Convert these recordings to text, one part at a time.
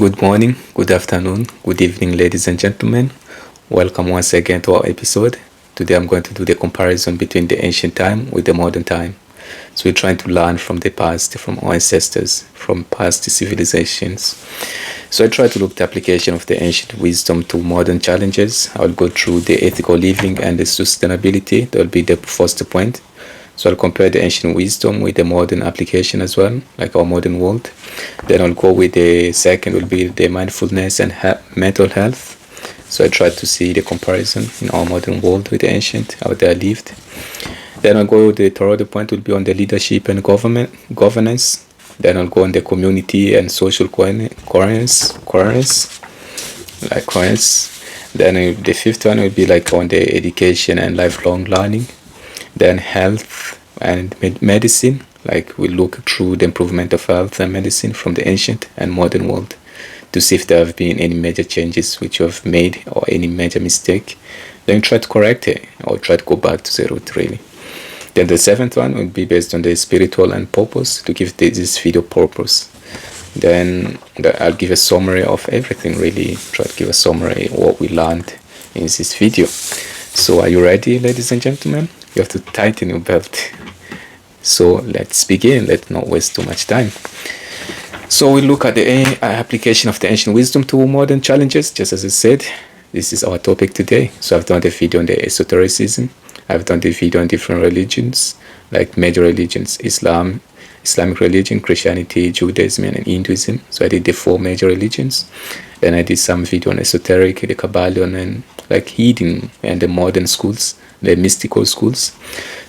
Good morning, good afternoon, good evening, ladies and gentlemen. Welcome once again to our episode. Today I'm going to do the comparison between the ancient time with the modern time. So we're trying to learn from the past, from our ancestors, from past civilizations. So I try to look at the application of the ancient wisdom to modern challenges. I'll go through the ethical living and the sustainability. That will be the first point. So I'll compare the ancient wisdom with the modern application as well, like our modern world. Then I'll go with the second will be the mindfulness and mental health. So I try to see the comparison in our modern world with the ancient, how they lived. Then I'll go with the third point will be on the leadership and governance. Then I'll go on the community and social coherence. Then the fifth one will be like on the education and lifelong learning. Then health and medicine, like we look through the improvement of health and medicine from the ancient and modern world to see if there have been any major changes which you have made or any major mistake. Then try to correct it or try to go back to the root really. Then the seventh one will be based on the spiritual and purpose to give this video purpose. Then I'll give a summary of everything really, try to give a summary of what we learned in this video. So are you ready, ladies and gentlemen? You have to tighten your belt. So let's begin. Let's not waste too much time. So we look at the application of the ancient wisdom to modern challenges. Just as I said, this is our topic today. So I've done the video on the esotericism. I've done the video on different religions, like major religions, Islamic religion, Christianity, Judaism, and Hinduism. So I did the 4 major religions. Then I did some video on esoteric, the Kabbalion, and like hidden and the modern schools, the mystical schools.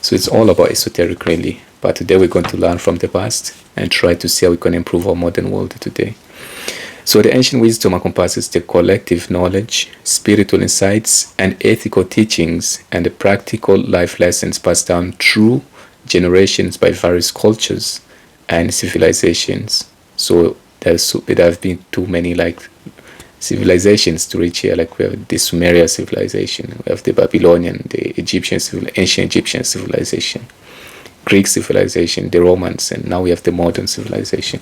So it's all about esoteric really. But today we're going to learn from the past and try to see how we can improve our modern world today. So the ancient wisdom encompasses the collective knowledge, spiritual insights, and ethical teachings, and the practical life lessons passed down through generations by various cultures and civilizations. So there have been too many like civilizations to reach here. Like we have the Sumerian civilization, we have the Babylonian, the ancient Egyptian civilization, Greek civilization, the Romans, and now we have the modern civilization.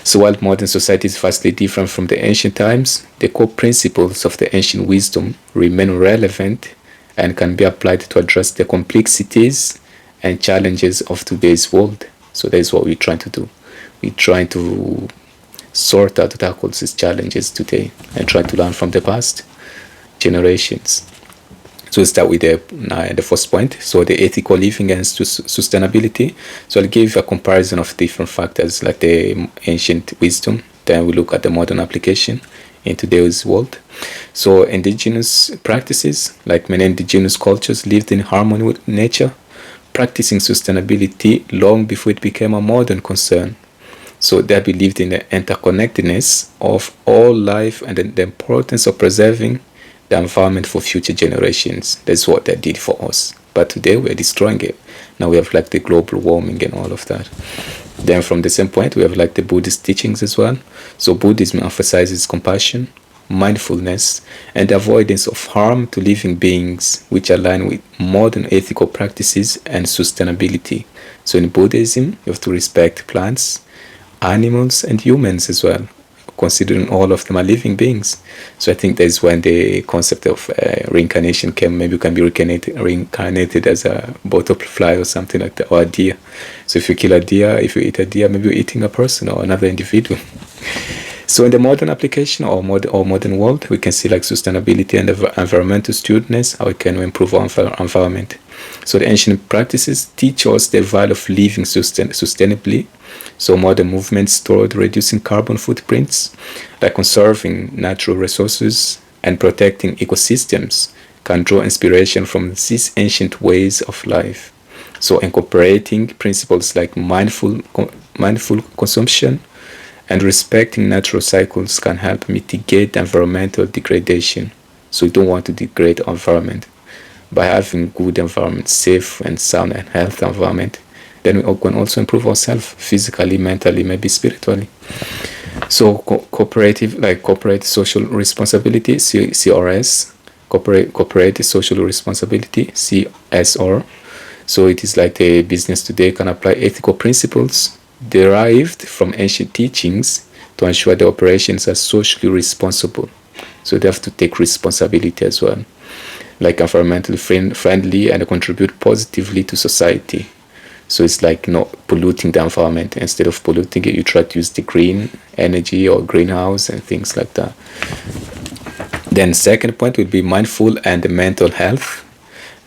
So while modern society is vastly different from the ancient times, the core principles of the ancient wisdom remain relevant and can be applied to address the complexities and challenges of today's world. So that is what we're trying to do. We're trying to sort out, tackle these challenges today and try to learn from the past generations. So we'll start with the first point. So the ethical living and sustainability. So I'll give a comparison of different factors like the ancient wisdom. Then we look at the modern application in today's world. So indigenous practices, like many indigenous cultures lived in harmony with nature, practicing sustainability long before it became a modern concern. So they believed in the interconnectedness of all life and the importance of preserving the environment for future generations. That's what they did for us. But today we're destroying it. Now we have like the global warming and all of that. Then from the same point, we have like the Buddhist teachings as well. So Buddhism emphasizes compassion, mindfulness, and avoidance of harm to living beings, which align with modern ethical practices and sustainability. So in Buddhism, you have to respect plants, animals, and humans as well, considering all of them are living beings. So I think that's when the concept of reincarnation came. Maybe you can be reincarnated as a butterfly or something like that, or a deer. So if you kill a deer, if you eat a deer, maybe you're eating a person or another individual. So in the modern application or modern world, we can see like sustainability and environmental stewardship, how we can improve our environment. So the ancient practices teach us the value of living sustainably. So modern movements toward reducing carbon footprints, like conserving natural resources and protecting ecosystems, can draw inspiration from these ancient ways of life. So incorporating principles like mindful consumption and respecting natural cycles can help mitigate environmental degradation. So we don't want to degrade our environment. By having good environment, safe and sound and healthy environment, then we can also improve ourselves physically, mentally, maybe spiritually. So corporate social responsibility, CRS, corporate social responsibility, CSR. So it is like the business today can apply ethical principles derived from ancient teachings to ensure the operations are socially responsible. So they have to take responsibility as well, like environmentally friendly and contribute positively to society. So it's like not polluting the environment. Instead of polluting it, you try to use the green energy or greenhouse and things like that. Then second point would be mindful and mental health.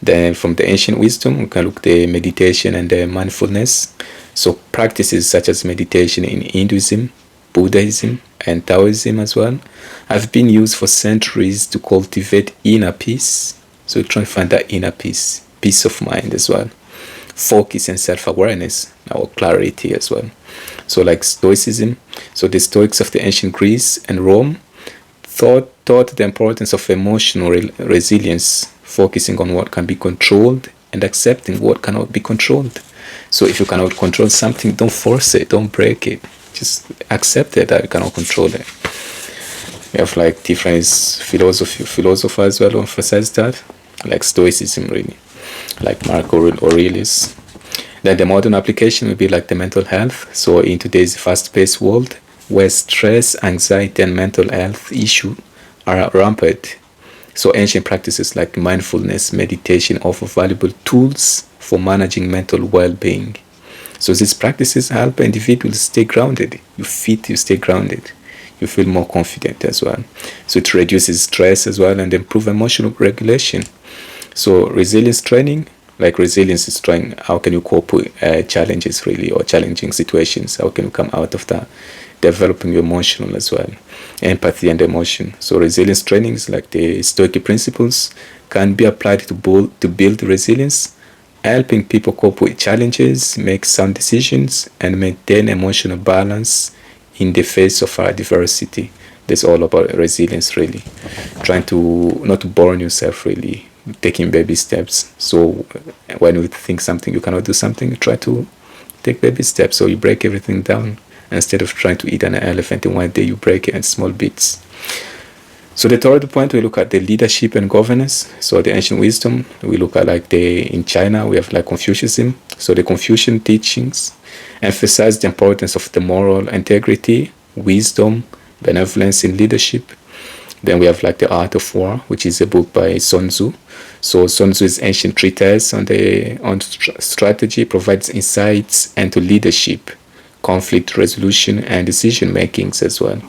Then from the ancient wisdom, we can look at the meditation and the mindfulness. So practices such as meditation in Hinduism, Buddhism, and Taoism as well have been used for centuries to cultivate inner peace. So try to find that inner peace, peace of mind as well, focus and self-awareness, or clarity as well. So like Stoicism, so the Stoics of the ancient Greece and Rome taught the importance of emotional resilience, focusing on what can be controlled and accepting what cannot be controlled. So if you cannot control something, don't force it, don't break it. Just accept it that you cannot control it. We have like different philosophers as well who emphasize that, like Stoicism really, like Marco Aurelius. Then the modern application would be like the mental health. So in today's fast-paced world, where stress, anxiety, and mental health issues are rampant, so ancient practices like mindfulness, meditation offer valuable tools for managing mental well-being. So these practices help individuals stay grounded. You stay grounded. You feel more confident as well. So it reduces stress as well and improve emotional regulation. So resilience training, like resilience is trying, how can you cope with challenges really, or challenging situations? How can you come out of that? Developing your emotional as well, empathy and emotion. So resilience trainings like the Stoic principles can be applied to build resilience, helping people cope with challenges, make sound decisions, and maintain emotional balance in the face of adversity. That's all about resilience really. Trying to not to burn yourself really, taking baby steps. So when you think something you cannot do something, try to take baby steps. So you break everything down. Instead of trying to eat an elephant in one day, you break it in small bits. So the third point, we look at the leadership and governance. So the ancient wisdom, we look at like in China, we have like Confucianism. So the Confucian teachings emphasize the importance of the moral integrity, wisdom, benevolence in leadership. Then we have like the Art of War, which is a book by Sun Tzu. So Sun Tzu's ancient treatise on strategy provides insights into leadership, conflict resolution, and decision makings as well.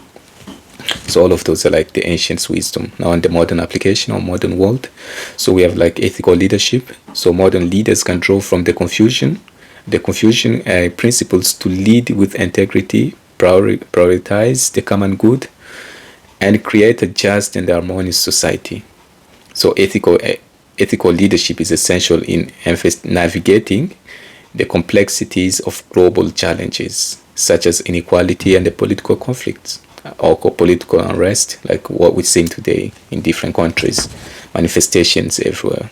So all of those are like the ancient wisdom. Now in the modern application or modern world, so we have like ethical leadership. So modern leaders can draw from the Confucian principles to lead with integrity, prioritize the common good, and create a just and harmonious society. So ethical leadership is essential in navigating the complexities of global challenges, such as inequality and the political conflicts, or political unrest, like what we're seeing today in different countries, manifestations everywhere.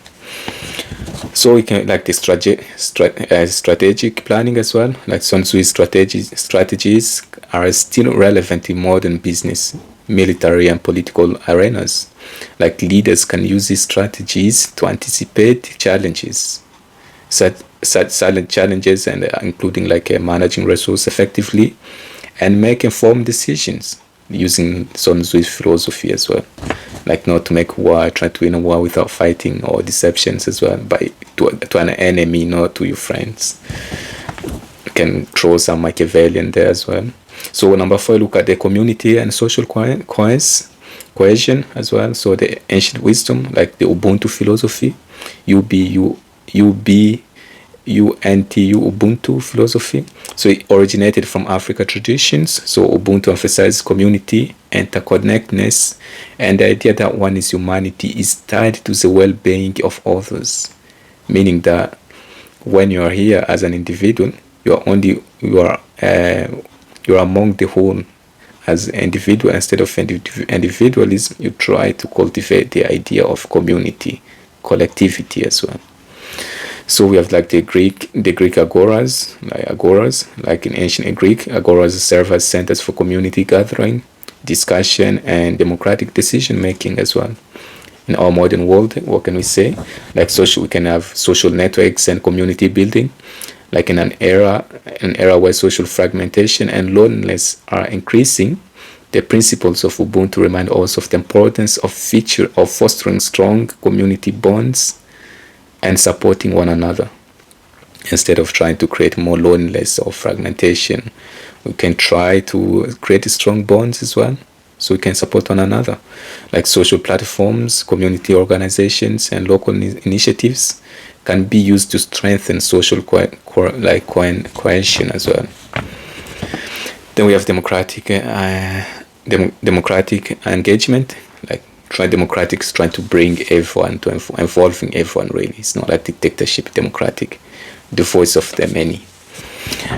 So we can like the strategic planning as well, like Sun Tzu's strategies are still relevant in modern business, military, and political arenas. Like leaders can use these strategies to anticipate challenges, silent challenges, and including like managing resources effectively and make informed decisions using Sun Tzu's philosophy as well. Like not to make war, try to win a war without fighting or deceptions as well, to an enemy, not to your friends. You can throw some Machiavellian there as well. So number 4, look at the community and social cohesion as well. So the ancient wisdom, like the Ubuntu philosophy, Ubuntu philosophy. So it originated from Africa traditions. So Ubuntu emphasizes community, interconnectedness, and the idea that one's humanity is tied to the well-being of others. Meaning that when you are here as an individual, you are among the whole. As an individual, instead of individualism, you try to cultivate the idea of community, collectivity as well. So we have like the Greek agoras, like in ancient Greek, agoras serve as centers for community gathering, discussion, and democratic decision making as well. In our modern world, what can we say? Like we can have social networks and community building. Like in an era where social fragmentation and loneliness are increasing, the principles of Ubuntu remind us of the importance of fostering strong community bonds and supporting one another. Instead of trying to create more loneliness or fragmentation, we can try to create strong bonds as well, so we can support one another. Like social platforms, community organizations, and local initiatives can be used to strengthen social cohesion as well. Then we have democratic engagement. Like democratic is trying to bring everyone, to involving everyone really. It's not like dictatorship. Democratic, the voice of the many.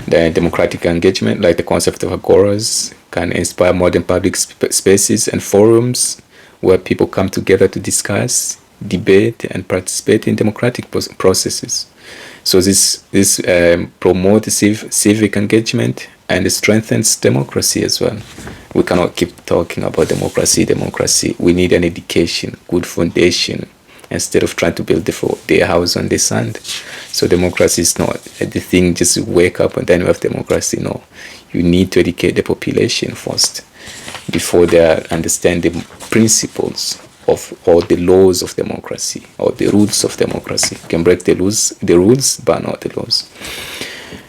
The democratic engagement, like the concept of agoras, can inspire modern public spaces and forums where people come together to discuss, debate, and participate in democratic processes. So this promotes civic engagement and it strengthens democracy as well. We cannot keep talking about democracy. We need an education, good foundation, instead of trying to build the house on the sand. So democracy is not the thing, just wake up and then we have democracy. No, you need to educate the population first before they understand the principles of or the laws of democracy or the rules of democracy. You can break the rules, but not the laws.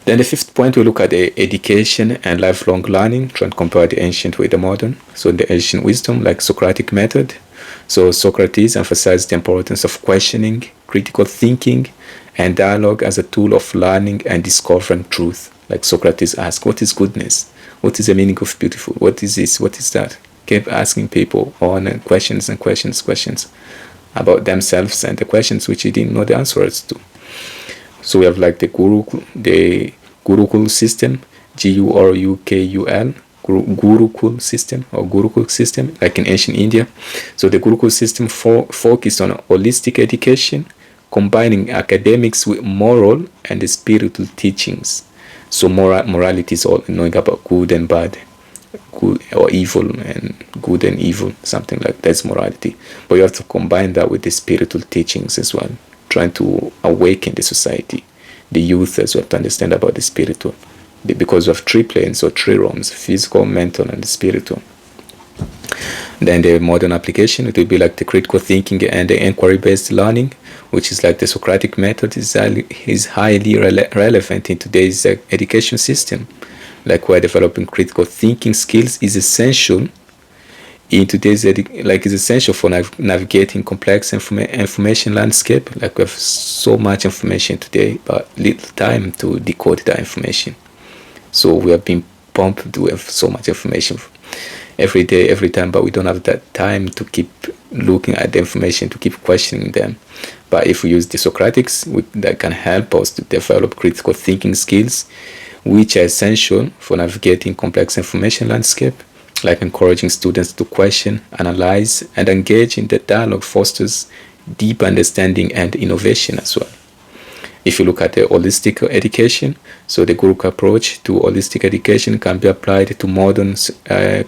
Then the fifth point, we look at the education and lifelong learning, trying to compare the ancient with the modern. So in the ancient wisdom, like Socratic method, so Socrates emphasized the importance of questioning, critical thinking, and dialogue as a tool of learning and discovering truth. Like Socrates asked, what is goodness? What is the meaning of beautiful? What is this? What is that? Kept asking people on questions about themselves and the questions which he didn't know the answers to. So we have like the Gurukul system, Gurukul, Gurukul system, like in ancient India. So the Gurukul system focused on holistic education, combining academics with moral and spiritual teachings. So morality is all knowing about good and bad, good or evil, and good and evil, something like that's morality. But you have to combine that with the spiritual teachings as well, trying to awaken the society, the youth as well, to understand about the spiritual. Because of three planes or three realms, physical, mental, and spiritual. Then the modern application, it will be like the critical thinking and the inquiry-based learning, which is like the Socratic method is highly relevant in today's education system. Like where developing critical thinking skills is essential in today's is essential for navigating complex information landscape. Like we have so much information today, but little time to decode that information. So we have been pumped with so much information every day, every time, but we don't have that time to keep looking at the information, to keep questioning them. But if we use the Socratics, that can help us to develop critical thinking skills, which are essential for navigating complex information landscape, like encouraging students to question, analyze, and engage in the dialogue fosters deep understanding and innovation as well. If you look at the holistic education, so the Gurukul approach to holistic education can be applied to modern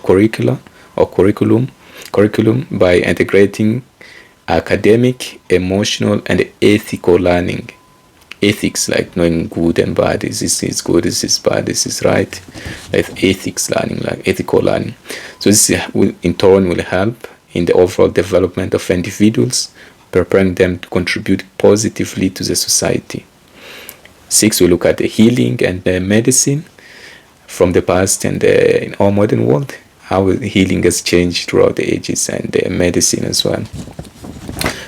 curriculum by integrating academic, emotional, and ethical learning. Ethics, like knowing good and bad, this is good, this is bad, this is right. Like ethics learning, like ethical learning. So this in turn will help in the overall development of individuals, preparing them to contribute positively to the society. 6, we look at the healing and the medicine from the past and in our modern world, how healing has changed throughout the ages, and the medicine as well.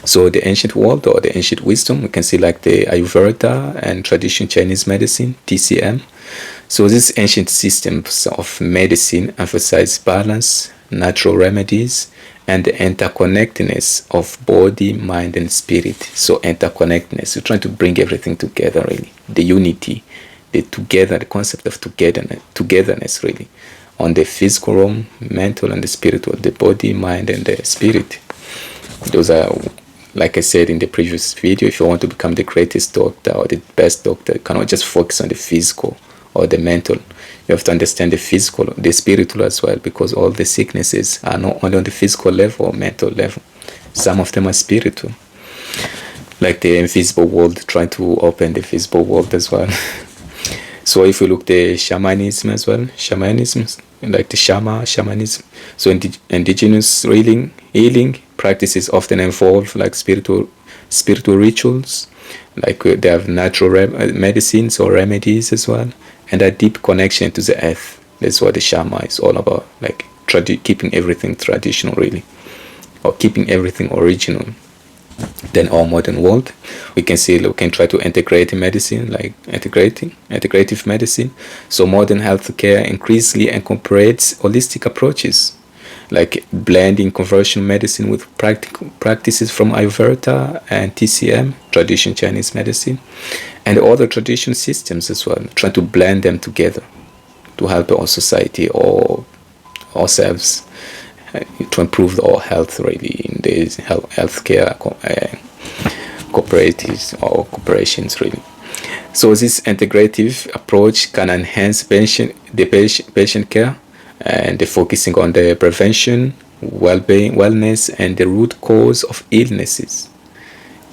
So the ancient world or the ancient wisdom, we can see like the Ayurveda and traditional Chinese medicine, TCM. So these ancient systems of medicine emphasize balance, natural remedies, and the interconnectedness of body, mind, and spirit. So interconnectedness, we're trying to bring everything together really. The unity, the concept of togetherness really. On the physical realm, mental and the spiritual, the body, mind, and the spirit. Those are, like I said in the previous video, if you want to become the greatest doctor or the best doctor, you cannot just focus on the physical or the mental. You have to understand the physical, the spiritual as well, because all the sicknesses are not only on the physical level or mental level. Some of them are spiritual. Like the invisible world, trying to open the visible world as well. So if we look the shamanism as well, shamanism, like the shamanism. So indigenous healing practices often involve like spiritual rituals, like they have natural medicines or remedies as well, and a deep connection to the earth. That's what the shama is all about, like keeping everything traditional really, or keeping everything original. Then our modern world, we can try to integrate medicine, like integrative medicine. So modern healthcare increasingly incorporates holistic approaches, like blending conventional medicine with practical practices from Ayurveda and TCM, traditional Chinese medicine, and other traditional systems as well, trying to blend them together to help our society or ourselves to improve our health really in these healthcare cooperatives or corporations really. So this integrative approach can enhance patient care, and they're focusing on the prevention, well-being, wellness, and the root cause of illnesses.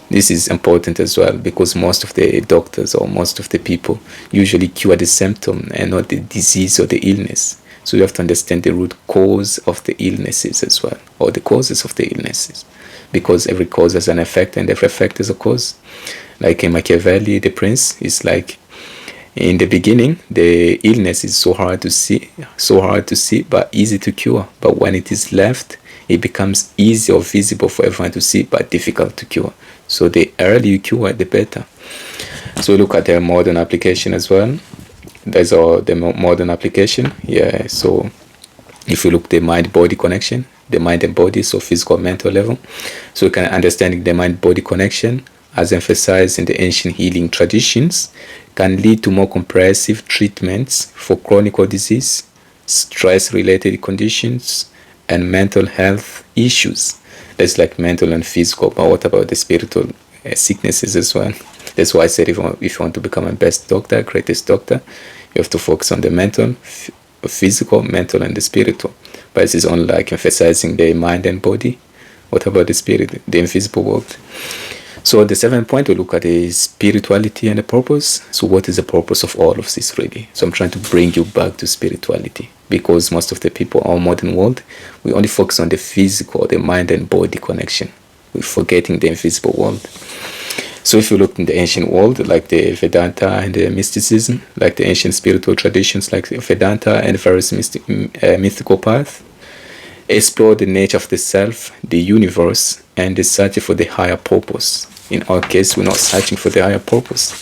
This is important as well, because most of the doctors or most of the people usually cure the symptom and not the disease or the illness. So you have to understand the root cause of the illnesses as well, or the causes of the illnesses, because every cause has an effect and every effect is a cause. Like in Machiavelli, the prince, is like, in the beginning, the illness is so hard to see, but easy to cure. But when it is left, it becomes easy or visible for everyone to see, but difficult to cure. So the earlier you cure, the better. So look at the modern application as well. There's the modern application. Yeah, so if you look the mind-body connection, the mind and body, so physical, mental level. So you can understand the mind-body connection, as emphasized in the ancient healing traditions, can lead to more comprehensive treatments for chronic disease, stress-related conditions, and mental health issues. That's like mental and physical, but what about the spiritual sicknesses as well? That's why I said if you want to become a best doctor, greatest doctor, you have to focus on the mental, physical, mental, and the spiritual. But this is only like emphasizing the mind and body. What about the spirit, the invisible world? So the 7th point, we look at the spirituality and the purpose. So what is the purpose of all of this really? So I'm trying to bring you back to spirituality, because most of the people in our modern world, we only focus on the physical, the mind and body connection. We're forgetting the invisible world. So if you look in the ancient world, like the Vedanta and the mysticism, like the ancient spiritual traditions like Vedanta and various mythical paths, explore the nature of the self, the universe, and the search for the higher purpose. In our case, we're not searching for the higher purpose.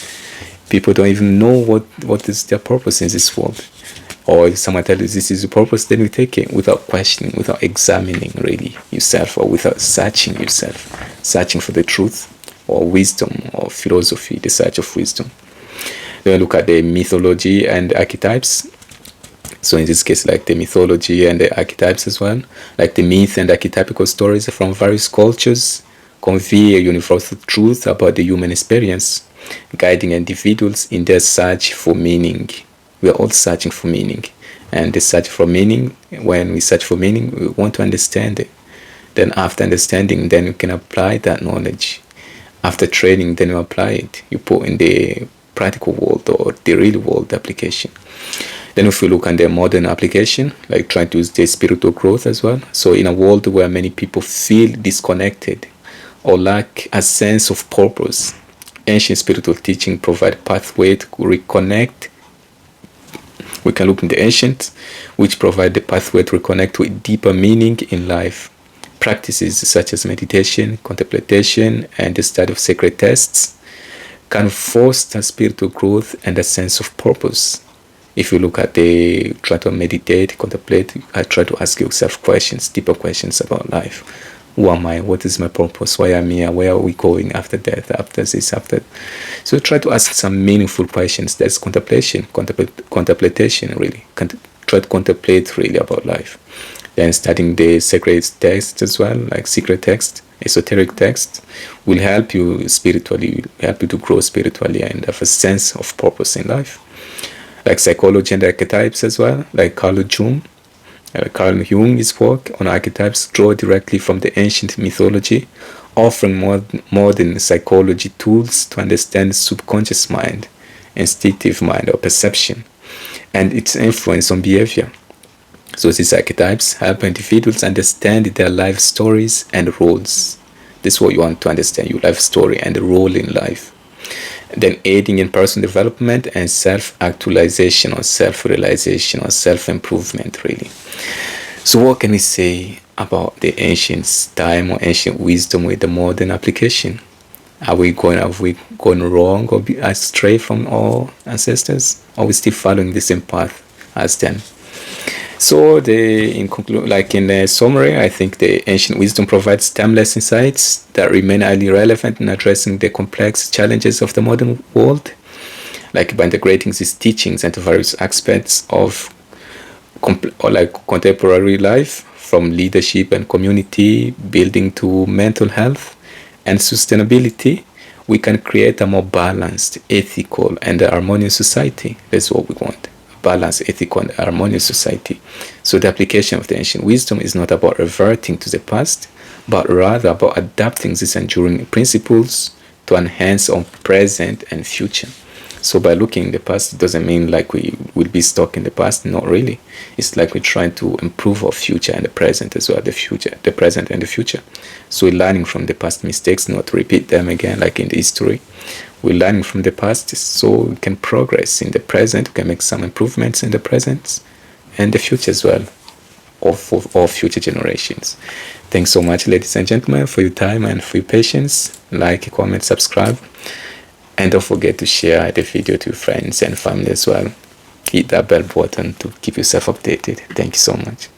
People don't even know what is their purpose in this world. Or if someone tells you this is the purpose, then you take it without questioning, without examining really yourself, or without searching yourself, searching for the truth or wisdom or philosophy, the search of wisdom. Then we look at the mythology and archetypes. So in this case, like the mythology and the archetypes as well, like the myth and archetypical stories from various cultures convey a universal truth about the human experience, guiding individuals in their search for meaning. We are all searching for meaning, and the search for meaning, when we search for meaning, we want to understand it. Then after understanding, then we can apply that knowledge. After training, then you apply it. You put in the practical world or the real world application. Then if you look at the modern application, like trying to use the spiritual growth as well. So in a world where many people feel disconnected or lack a sense of purpose, ancient spiritual teaching provide pathway to reconnect. We can look in the ancient, which provide the pathway to reconnect with deeper meaning in life. Practices such as meditation, contemplation, and the study of sacred texts can foster spiritual growth and a sense of purpose. If you look at try to meditate, contemplate, try to ask yourself questions, deeper questions about life. Who am I? What is my purpose? Why am I here? Where are we going after death, after this, after? So try to ask some meaningful questions. That's contemplation, contemplation really. Try to contemplate really about life. Then studying the sacred text as well, like secret text, esoteric text, will help you spiritually, help you to grow spiritually and have a sense of purpose in life. Like psychology and archetypes as well, like Carl Jung's work on archetypes draw directly from the ancient mythology, offering modern psychology tools to understand the subconscious mind instinctive mind or perception, and its influence on behavior. So these archetypes help individuals understand their life stories and roles. This is what you want to understand, your life story and the role in life. Then aiding in personal development and self-actualization or self-realization or self-improvement, really. So what can we say about the ancient time or ancient wisdom with the modern application? Have we gone wrong or be astray from our ancestors? Or are we still following the same path as them? So in the summary, I think the ancient wisdom provides timeless insights that remain highly relevant in addressing the complex challenges of the modern world, like by integrating these teachings into various aspects of contemporary life, from leadership and community building to mental health and sustainability. We can create a more balanced, ethical, and harmonious society. That's what we want. Balanced, ethical, and harmonious society. So the application of the ancient wisdom is not about reverting to the past, but rather about adapting these enduring principles to enhance our present and future. So by looking in the past, it doesn't mean like we will be stuck in the past. Not really. It's like we're trying to improve our future and the present as well, the present and the future. So we're learning from the past mistakes, not to repeat them again like in the history. We're learning from the past so we can progress in the present, we can make some improvements in the present and the future as well, for all future generations. Thanks so much, ladies and gentlemen, for your time and for your patience. Like, comment, subscribe. And don't forget to share the video to your friends and family as well. Hit that bell button to keep yourself updated. Thank you so much.